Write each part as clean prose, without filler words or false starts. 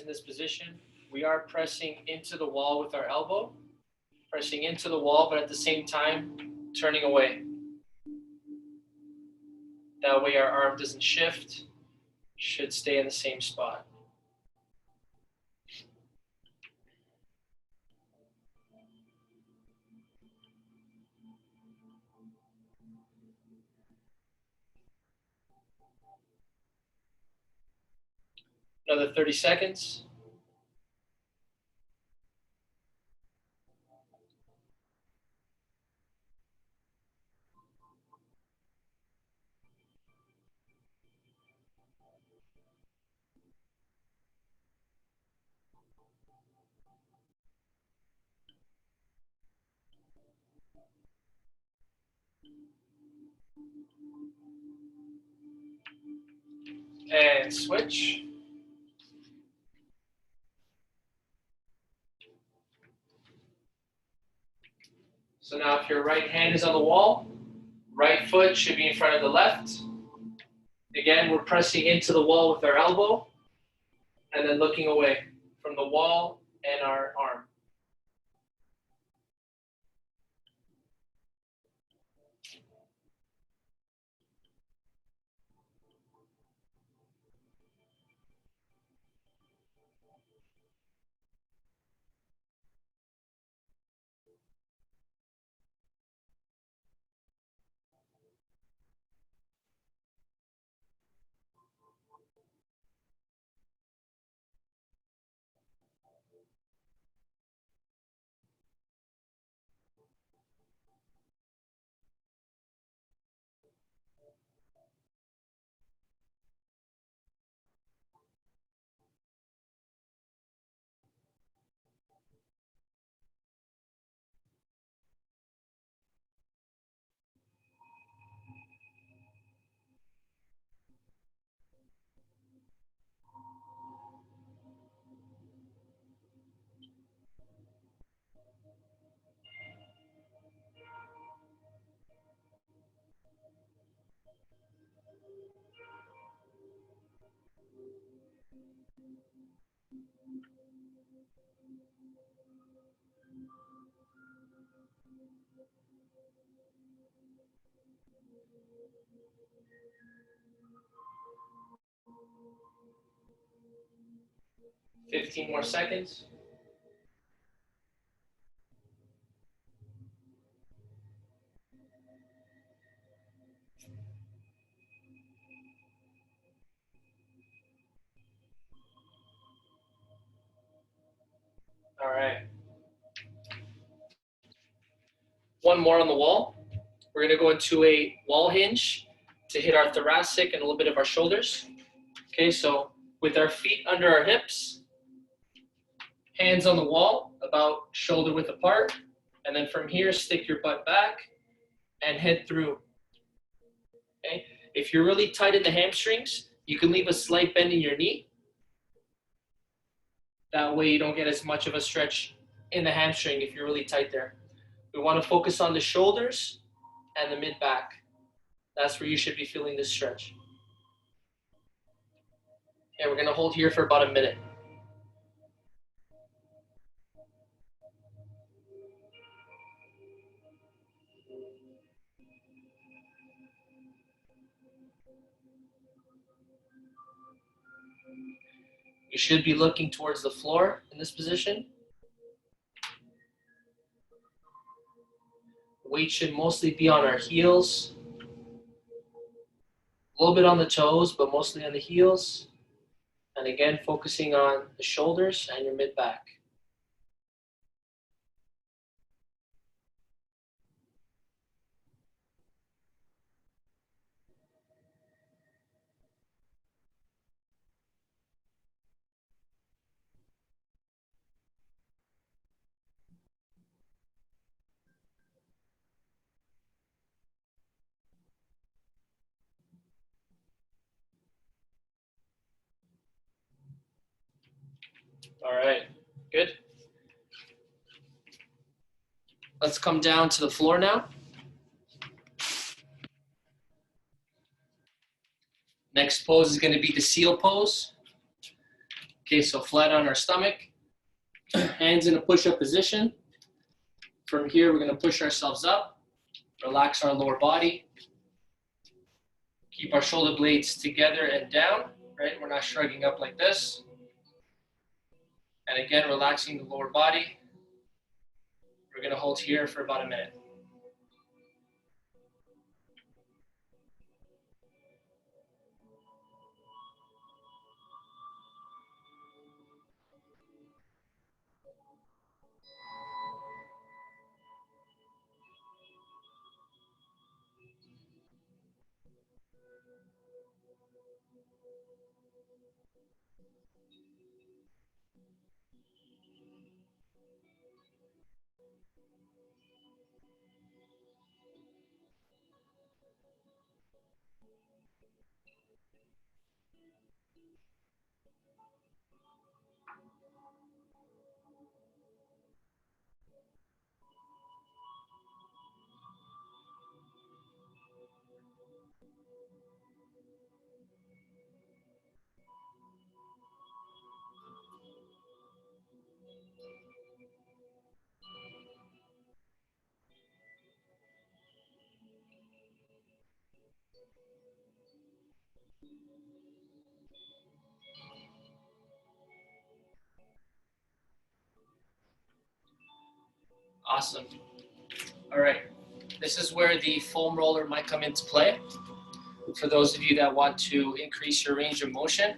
In this position, we are pressing into the wall with our elbow, pressing into the wall, but at the same time, turning away. That way our arm doesn't shift, should stay in the same spot. Another 30 seconds. And switch. So now if your right hand is on the wall, right foot should be in front of the left. Again, we're pressing into the wall with our elbow and then looking away from the wall and our arm. Fifteen more seconds. All right. One more on the wall. We're going to go into a wall hinge to hit our thoracic and a little bit of our shoulders. Okay, so with our feet under our hips, hands on the wall, about shoulder width apart, and then from here, stick your butt back and head through. Okay, if you're really tight in the hamstrings, you can leave a slight bend in your knee. That way you don't get as much of a stretch in the hamstring if you're really tight there. We want to focus on the shoulders and the mid-back. That's where you should be feeling this stretch. Okay, we're going to hold here for about a minute. You should be looking towards the floor in this position. Weight should mostly be on our heels. A little bit on the toes, but mostly on the heels. And again, focusing on the shoulders and your mid-back. All right, good. Let's come down to the floor now. Next pose is going to be the seal pose. Okay, so flat on our stomach, hands in a push-up position. From here, we're gonna push ourselves up, relax our lower body, keep our shoulder blades together and down, right? We're not shrugging up like this. And again, relaxing the lower body. We're gonna hold here for about a minute. Awesome. All right, this is where the foam roller might come into play. For those of you that want to increase your range of motion.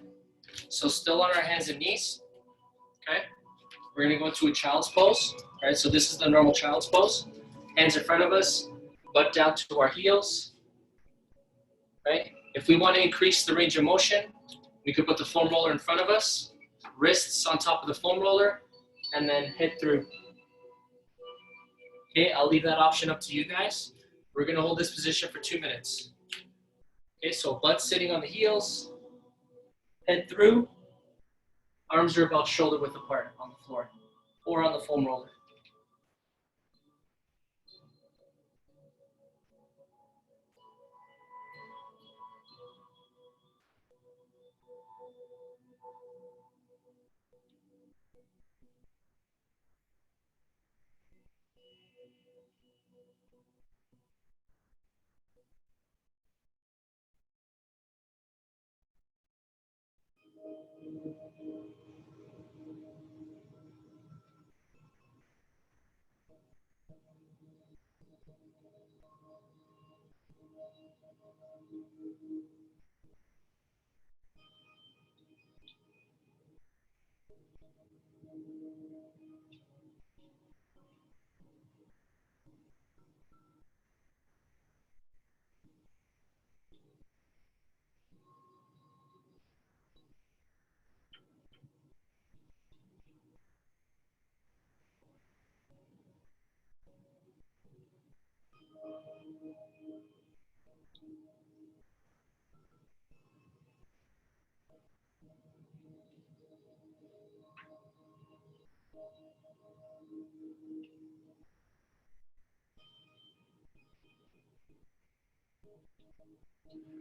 So still on our hands and knees, okay? We're gonna go into a child's pose, right? So this is the normal child's pose. Hands in front of us, butt down to our heels, right? If we wanna increase the range of motion, we could put the foam roller in front of us, wrists on top of the foam roller, and then hit through. Okay, I'll leave that option up to you guys. We're gonna hold this position for 2 minutes. Okay, so butt sitting on the heels, head through, arms are about shoulder width apart on the floor or on the foam roller.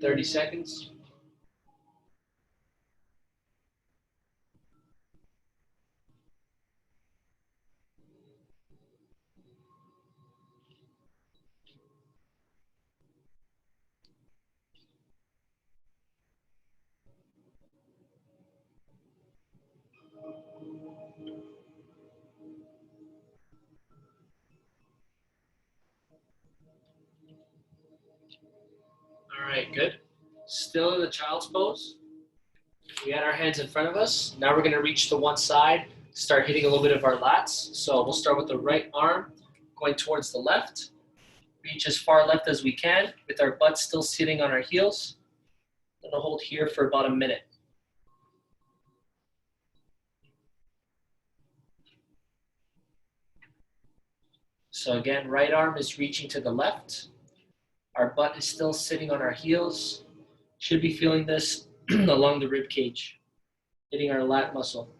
Thirty seconds. All right, good. Still in the child's pose. We had our hands in front of us. Now we're gonna reach to one side, start hitting a little bit of our lats. So we'll start with the right arm going towards the left. Reach as far left as we can with our butt still sitting on our heels. Gonna hold here for about a minute. So again, right arm is reaching to the left. Our butt is still sitting on our heels. Should be feeling this along the rib cage, hitting our lat muscle.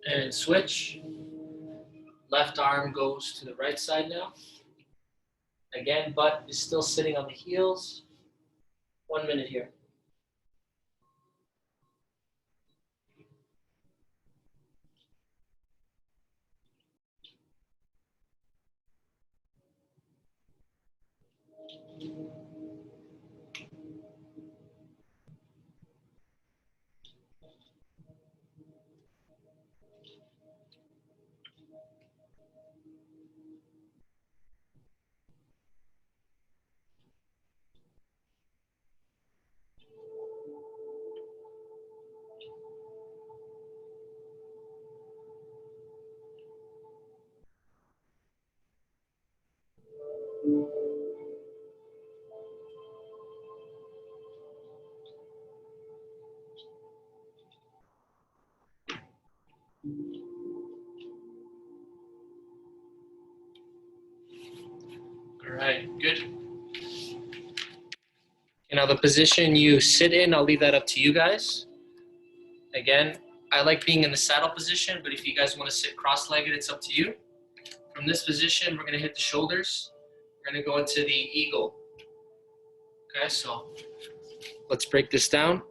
And switch. Left arm goes to the right side now. Again, butt is still sitting on the heels. 1 minute here. All right, good. And now the position you sit in, I'll leave that up to you guys. Again, I like being in the saddle position, but if you guys want to sit cross-legged, it's up to you. From this position, we're going to hit the shoulders. We're going to go into the eagle. Okay, so let's break this down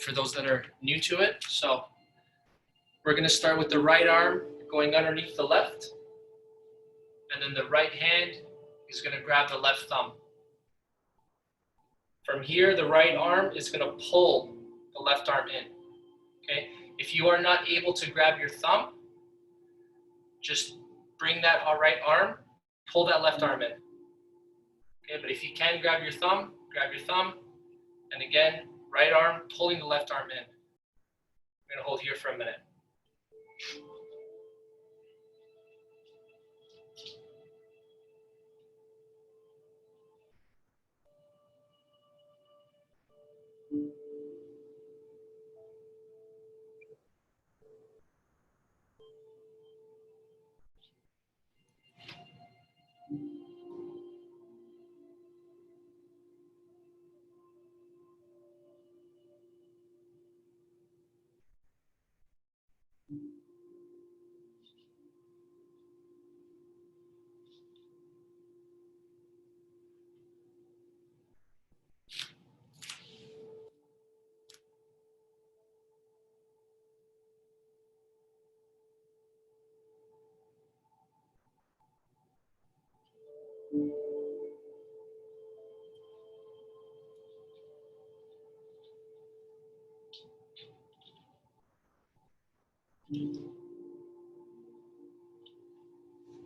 for those that are new to it. So we're going to start with the right arm going underneath the left, and then the right hand is going to grab the left thumb. From here, the right arm is going to pull the left arm in. Okay, if you are not able to grab your thumb, just bring that right arm, pull that left arm in. Okay, but if you can grab your thumb, and again, right arm pulling the left arm in. I'm going to hold here for a minute.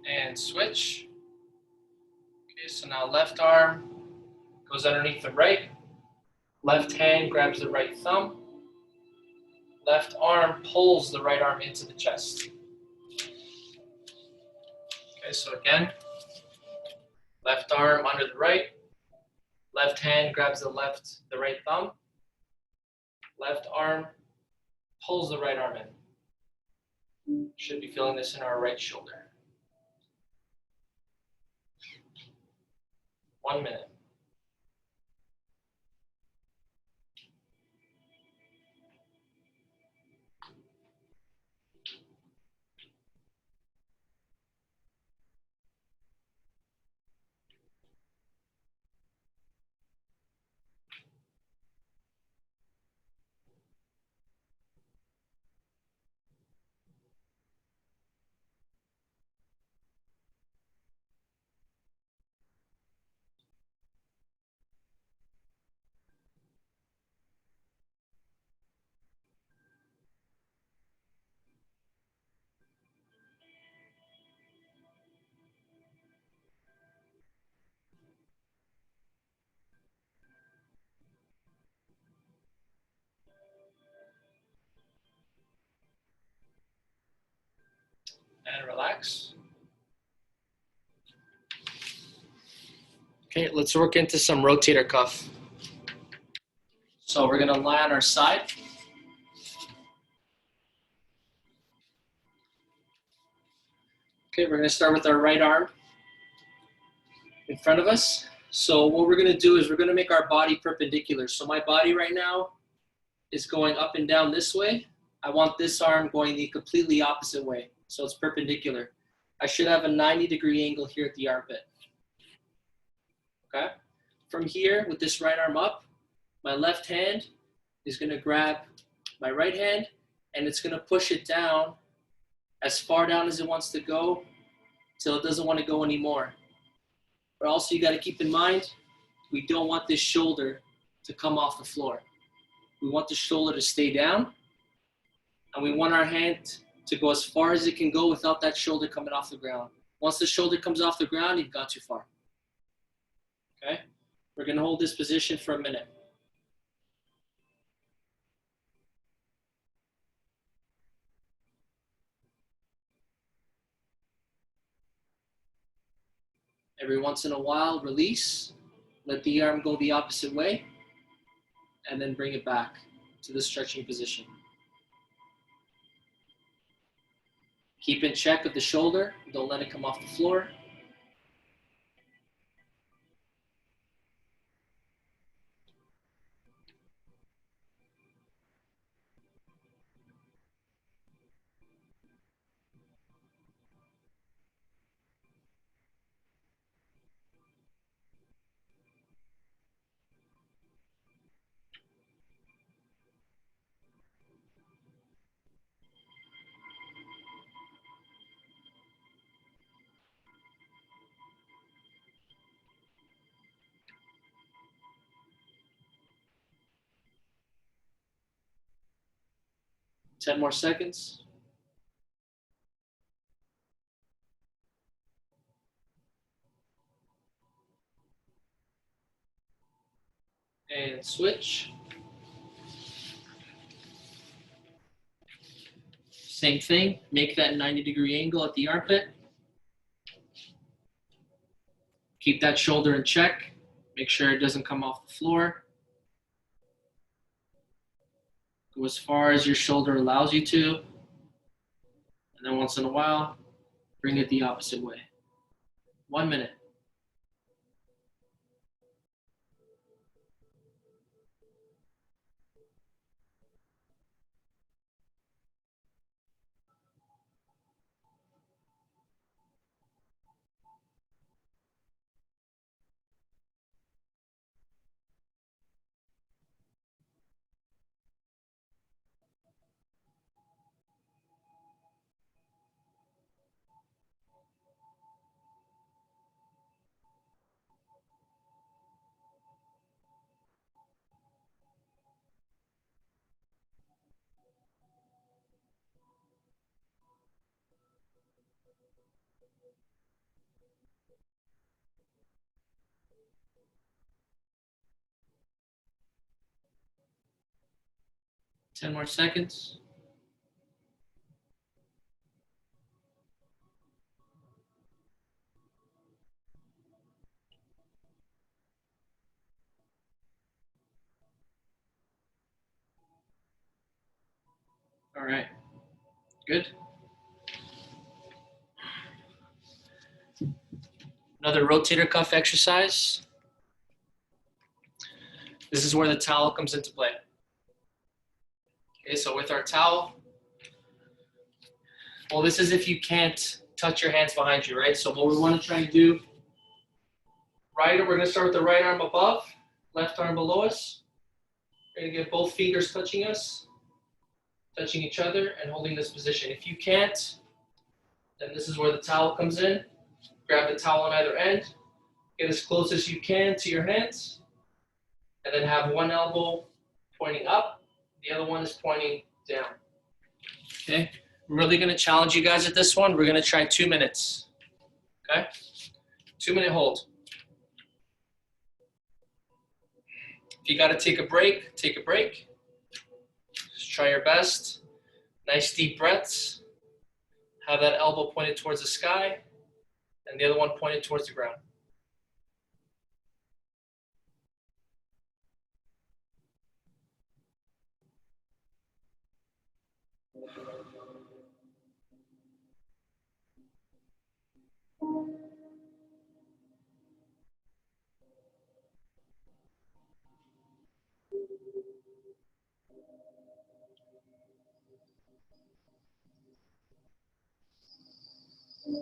And switch. Okay, so now left arm goes underneath the right. Left hand grabs the right thumb. Left arm pulls the right arm into the chest. Okay, so again, left arm under the right. Left hand grabs the right thumb. Left arm pulls the right arm in. Should be feeling this in our right shoulder. 1 minute. And relax. Okay, let's work into some rotator cuff. So we're gonna lie on our side. Okay, we're gonna start with our right arm in front of us. So what we're gonna do is we're gonna make our body perpendicular. So my body right now is going up and down this way. I want this arm going the completely opposite way. So it's perpendicular. I should have a 90-degree angle here at the armpit. Okay? From here, with this right arm up, my left hand is gonna grab my right hand and it's gonna push it down as far down as it wants to go till it doesn't want to go anymore. But also you gotta keep in mind, we don't want this shoulder to come off the floor. We want the shoulder to stay down, and we want our hand to go as far as it can go without that shoulder coming off the ground. Once the shoulder comes off the ground, you've gone too far. Okay? We're gonna hold this position for a minute. Every once in a while, release, let the arm go the opposite way, and then bring it back to the stretching position. Keep in check of the shoulder, don't let it come off the floor. Ten more seconds. And switch. Same thing, make that 90-degree angle at the armpit. Keep that shoulder in check. Make sure it doesn't come off the floor. Go as far as your shoulder allows you to. And then once in a while, bring it the opposite way. 1 minute. Ten more seconds. All right, good. Another rotator cuff exercise. This is where the towel comes into play. Okay, so with our towel, well, this is if you can't touch your hands behind you, right? So what we want to try and do, we're going to start with the right arm above, left arm below us. We're going to get both fingers touching us, touching each other, and holding this position. If you can't, then this is where the towel comes in. Grab the towel on either end, get as close as you can to your hands, and then have one elbow pointing up, the other one is pointing down. Okay, I'm really gonna challenge you guys at this one. We're gonna try 2 minutes, okay? 2-minute hold. If you gotta take a break, take a break. Just try your best. Nice deep breaths. Have that elbow pointed towards the sky and the other one pointed towards the ground. Keep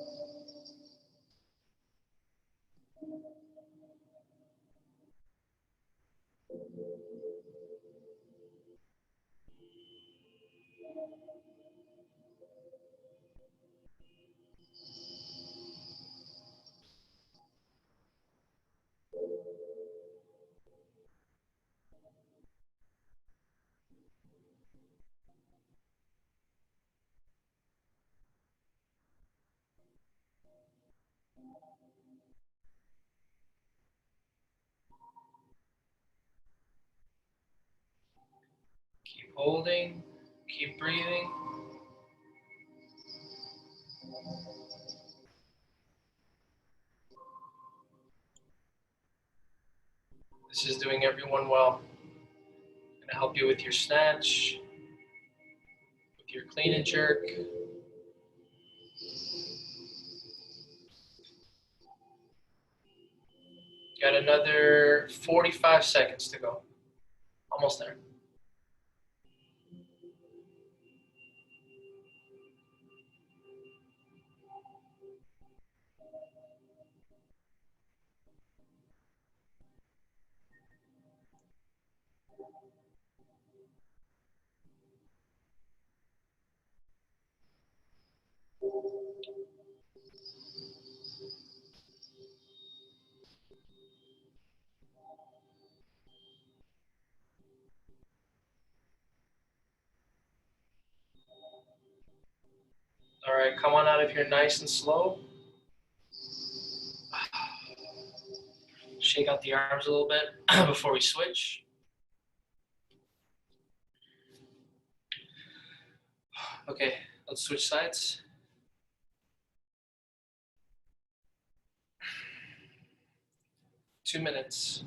holding, keep breathing. This is doing everyone well. I'm gonna help you with your snatch, with your clean and jerk. Got another 45 seconds to go. Almost there. All right, come on out of here nice and slow. Shake out the arms a little bit before we switch. Okay, let's switch sides. Two minutes.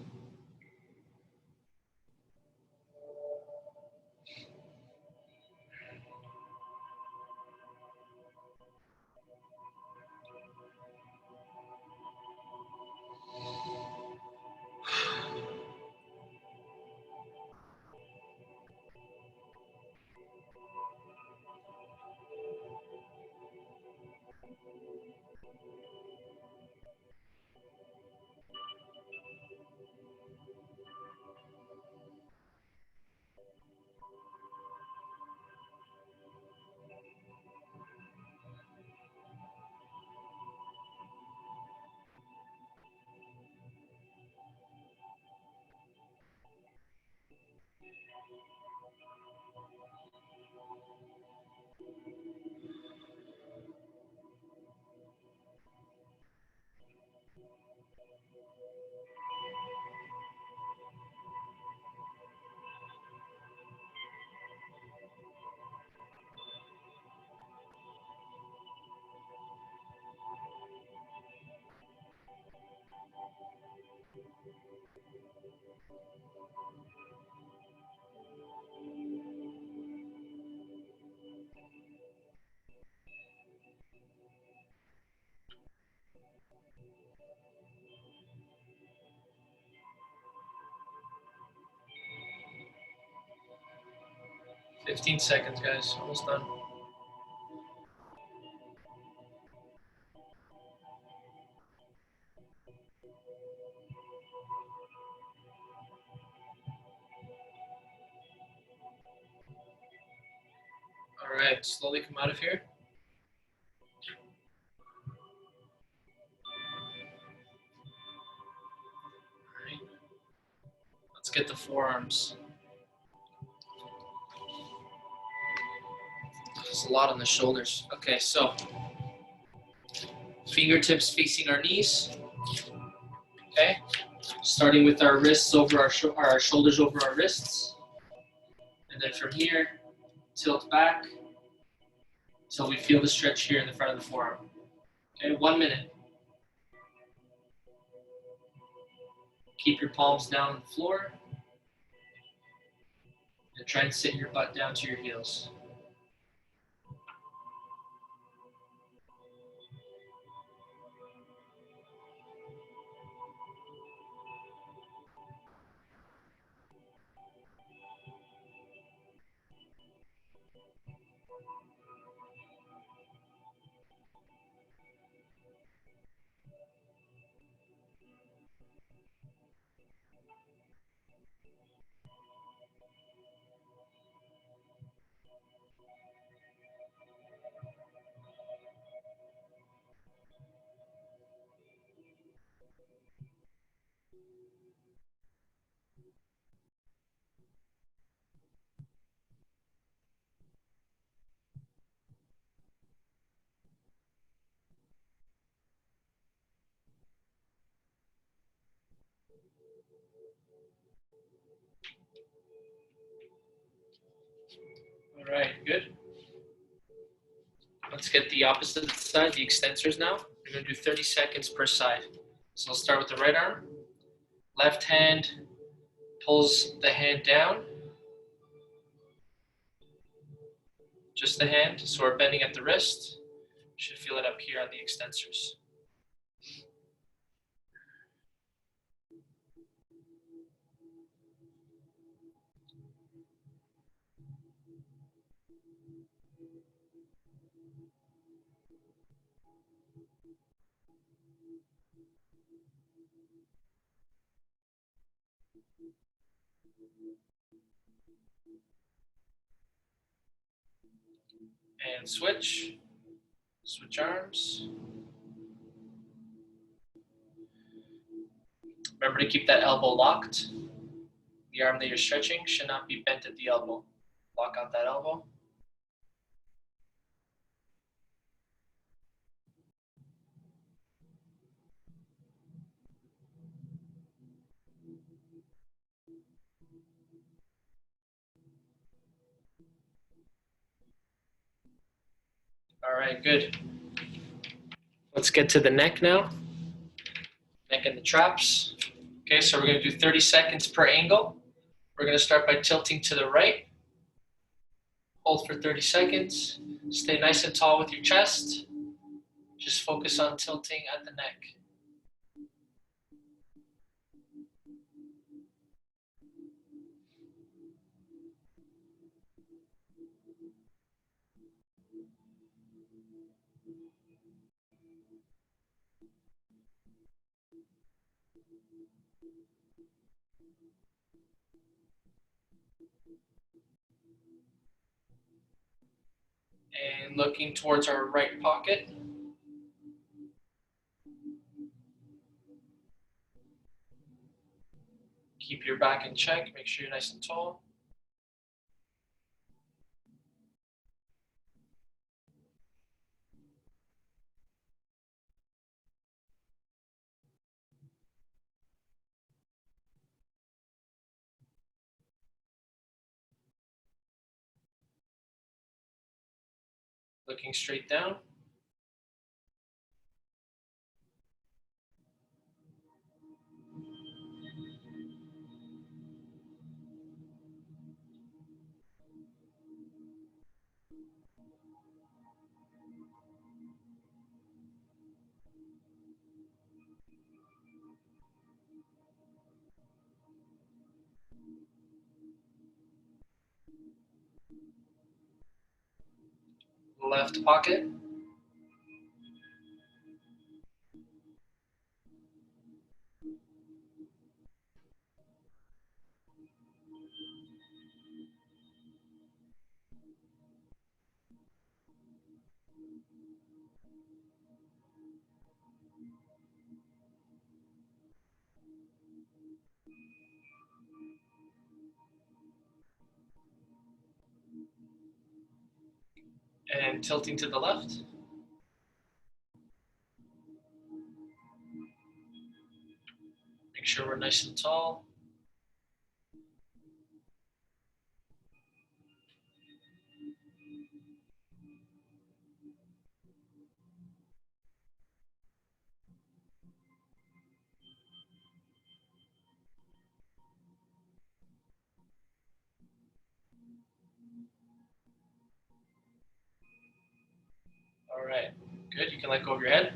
Fifteen seconds, guys. Almost done. All right, slowly come out of here. All right. Let's get the forearms. There's a lot on the shoulders. Okay, so fingertips facing our knees. Okay, starting with our wrists over our shoulders over our wrists, and then from here, tilt back until we feel the stretch here in the front of the forearm. Okay, 1 minute. Keep your palms down on the floor, and try and sit your butt down to your heels. All right, good. Let's get the opposite side, the extensors now. We're going to do 30 seconds per side. So I'll start with the right arm. Left hand pulls the hand down. Just the hand, so we're bending at the wrist. Should feel it up here on the extensors. And switch arms. Remember to keep that elbow locked. The arm that you're stretching should not be bent at the elbow. Lock out that elbow. All right, good. Let's get to the neck now. Neck and the traps. Okay, so we're going to do 30 seconds per angle. We're going to start by tilting to the right. Hold for 30 seconds. Stay nice and tall with your chest. Just focus on tilting at the neck. And looking towards our right pocket. Keep your back in check, make sure you're nice and tall. Looking straight down. Left pocket. And tilting to the left. Make sure we're nice and tall. All right, good. You can let go of your head.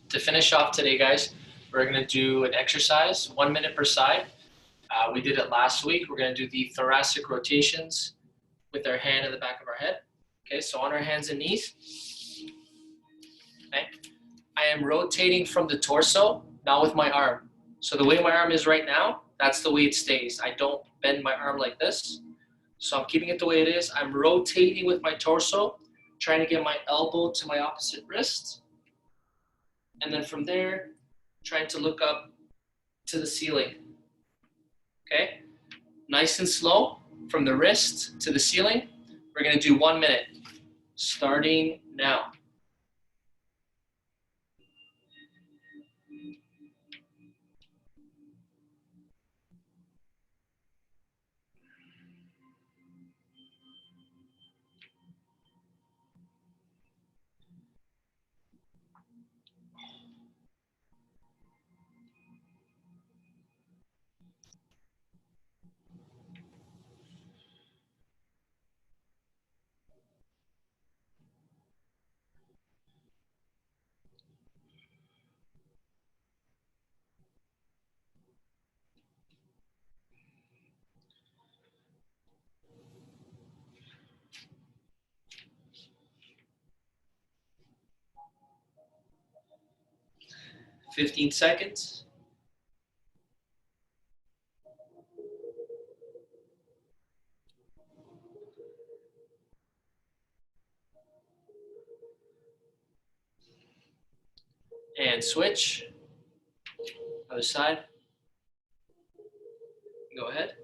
To finish off today, guys, we're going to do an exercise, 1 minute per side. We did it last week. We're going to do the thoracic rotations with our hand in the back of our head. Okay, so on our hands and knees. Okay. I am rotating from the torso, not with my arm. So the way my arm is right now, That's the way it stays. I don't bend my arm like this. So I'm keeping it the way it is. I'm rotating with my torso, trying to get my elbow to my opposite wrist. And then from there, trying to look up to the ceiling. Okay? Nice and slow from the wrist to the ceiling. We're going to do 1 minute, starting now. "15 seconds. And switch. Other side. Go ahead.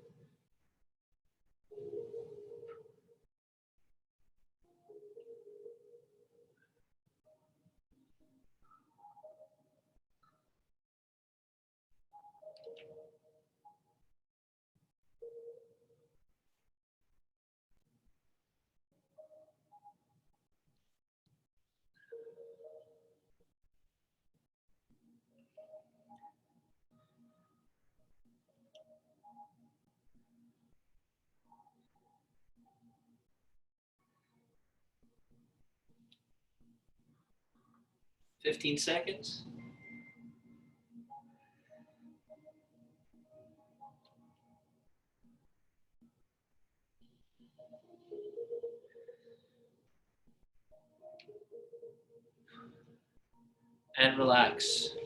"15 seconds. And relax.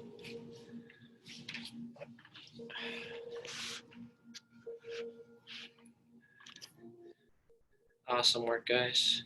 Awesome work, guys.